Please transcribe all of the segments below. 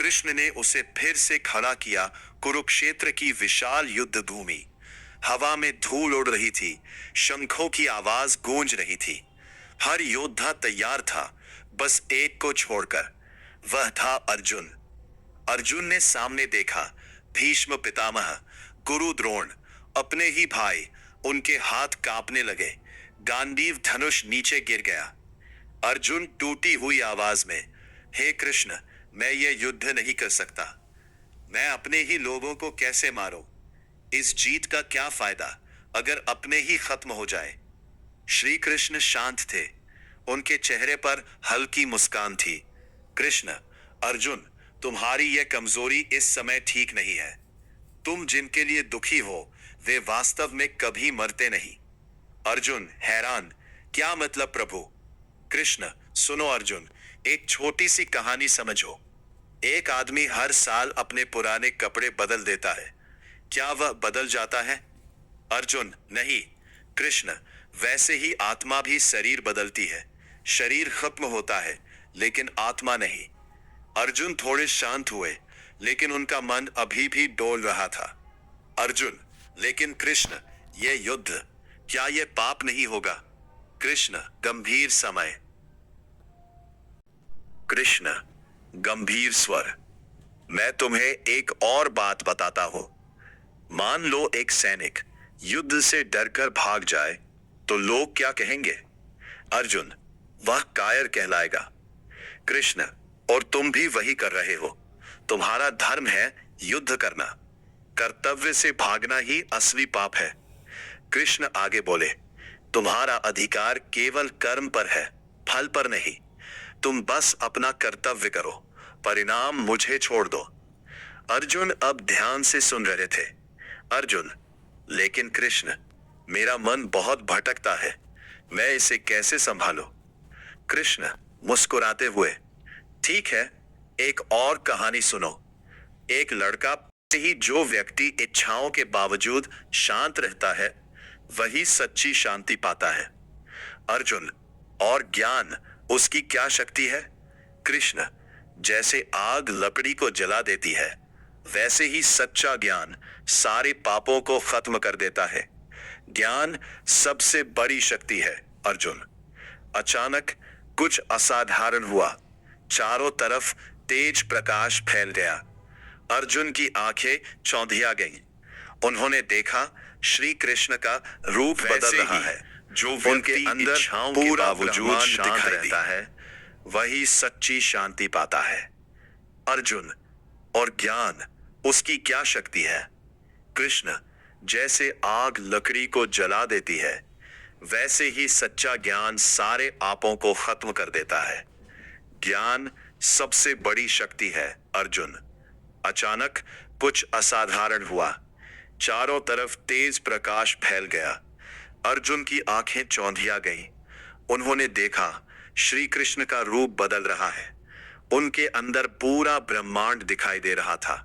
कृष्ण ने उसे फिर से खड़ा किया। कुरुक्षेत्र की विशाल युद्ध भूमि, हवा में धूल उड़ रही थी, शंखों की आवाज गूंज रही थी। हर योद्धा तैयार था, बस एक को छोड़कर, वह था अर्जुन। अर्जुन ने सामने देखा, भीष्म पितामह, गुरु द्रोण, अपने ही भाई। उनके हाथ कांपने लगे, गांडीव धनुष नीचे गिर गया। अर्जुन टूटी हुई आवाज में, हे कृष्ण, मैं ये युद्ध नहीं कर सकता। मैं अपने ही लोगों को कैसे मारूं? इस जीत का क्या फायदा अगर अपने ही खत्म हो जाए? श्री कृष्ण शांत थे, उनके चेहरे पर हल्की मुस्कान थी। कृष्ण, अर्जुन, तुम्हारी यह कमजोरी इस समय ठीक नहीं है। तुम जिनके लिए दुखी हो, वे वास्तव में कभी मरते नहीं। अर्जुन हैरान, क्या मतलब प्रभु? कृष्ण, सुनो अर्जुन, एक छोटी सी कहानी समझो। एक आदमी हर साल अपने पुराने कपड़े बदल देता है, क्या वह बदल जाता है? अर्जुन, नहीं। कृष्ण, वैसे ही आत्मा भी शरीर बदलती है। शरीर खत्म होता है, लेकिन आत्मा नहीं। अर्जुन थोड़े शांत हुए, लेकिन उनका मन अभी भी डोल रहा था। अर्जुन, लेकिन कृष्ण, ये युद्ध, क्या ये पाप नहीं होगा? कृष्ण गंभीर समय। कृष्ण गंभीर स्वर, मैं तुम्हें एक और बात बताता हूं। मान लो एक सैनिक युद्ध से डरकर भाग जाए, तो लोग क्या कहेंगे? अर्जुन, वह कायर कहलाएगा। कृष्ण, और तुम भी वही कर रहे हो। तुम्हारा धर्म है युद्ध करना, कर्तव्य से भागना ही असली पाप है। कृष्ण आगे बोले, तुम्हारा अधिकार केवल कर्म पर है, फल पर नहीं। तुम बस अपना कर्तव्य करो, परिणाम मुझे छोड़ दो। अर्जुन अब ध्यान से सुन रहे थे। अर्जुन, लेकिन कृष्ण, मेरा मन बहुत भटकता है, मैं इसे कैसे संभालूं? कृष्ण मुस्कुराते हुए, ठीक है, एक और कहानी सुनो। एक लड़का से ही जो व्यक्ति इच्छाओं के बावजूद शांत रहता है, वही सच्ची शांति पाता है। अर्जुन, और ज्ञान, उसकी क्या शक्ति है? कृष्ण, जैसे आग लकड़ी को जला देती है, वैसे ही सच्चा ज्ञान सारे पापों को खत्म कर देता है। ज्ञान सबसे बड़ी शक्ति है। अर्जुन, अचानक कुछ असाधारण हुआ। चारों तरफ तेज प्रकाश फैल गया। अर्जुन की आंखें चौंधिया गईं। उन्होंने देखा श्री कृष्ण का रूप बदल रहा है। जो उनके अंदर पूरा वजूद शांत रहता है, वही सच्ची शांति पाता है। अर्जुन, और ज्ञान, उसकी क्या शक्ति है? कृष्ण, जैसे आग लकड़ी को जला देती है, वैसे ही सच्चा ज्ञान सारे पापों को खत्म कर देता है। ज्ञान सबसे बड़ी शक्ति है। अर्जुन, अचानक कुछ असाधारण हुआ। चारों तरफ तेज प्रकाश फैल गया। अर्जुन की आंखें चौंधिया गईं। उन्होंने देखा श्री कृष्ण का रूप बदल रहा है। उनके अंदर पूरा ब्रह्मांड दिखाई दे रहा था।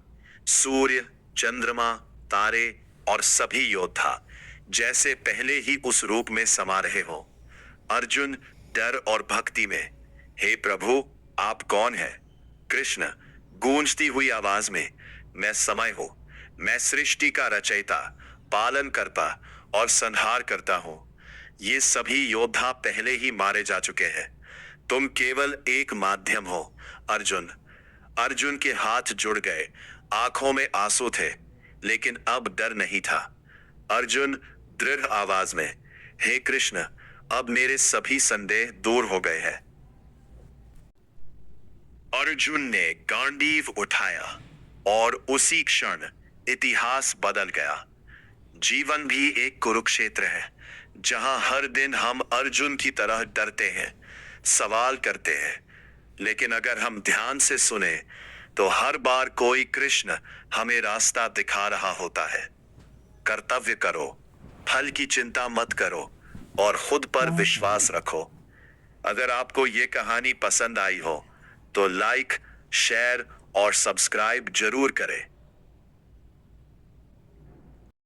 सूर्य, चंद्रमा, तारे और सभी योद्धा जैसे पहले ही उस रूप में समा रहे हो। अर्जुन डर और भक्ति में, हे प्रभु, आप कौन हैं? कृष्ण गूंजती हुई आवाज में, मैं समय हूं। मैं सृष्टि का रचयिता, पालन करता और संहार करता हूं। ये सभी योद्धा पहले ही मारे जा चुके हैं। तुम केवल एक माध्यम हो। अर्जुन, अर्जुन के हाथ जुड़ गए, आंखों में आंसू थे, लेकिन अब डर नहीं था। अर्जुन दृढ़ आवाज में, हे कृष्ण, अब मेरे सभी संदेह दूर हो गए हैं। अर्जुन ने गांडीव उठाया और उसी क्षण इतिहास बदल गया। जीवन भी एक कुरुक्षेत्र है, जहां हर दिन हम अर्जुन की तरह डरते हैं, सवाल करते हैं, लेकिन अगर हम ध्यान से सुने तो हर बार कोई कृष्ण हमें रास्ता दिखा रहा होता है। कर्तव्य करो, फल की चिंता मत करो और खुद पर विश्वास रखो। अगर आपको ये कहानी पसंद आई हो तो लाइक, शेयर और सब्सक्राइब जरूर करें।